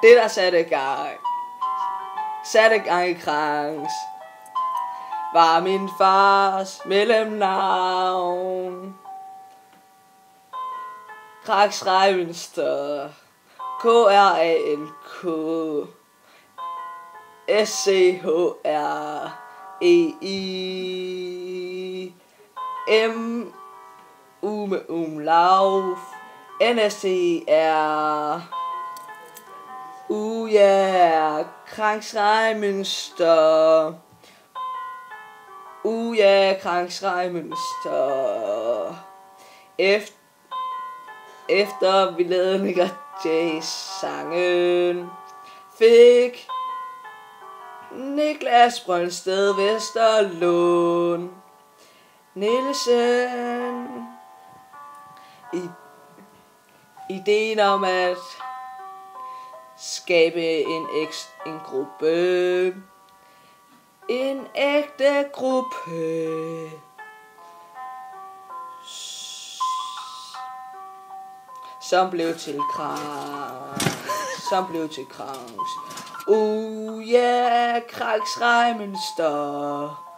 Det der satte gang i Krangs, var min fars mellemnavn. Krangs Reimenstor, K-R-A-N-K S-C-H-R-E-I M-U med umlauf N-S-T-R ja, Krangs Reimenstor. Ja, Krangs Reimenstor. Efter vi lavede Nick og Jay sangen, fik Niklas Brøndsted Vesterlund Nielsen ideen om at skabe en gruppe, en ægte gruppe, som blev til Krangs. Ja, Krangs Reimenstor.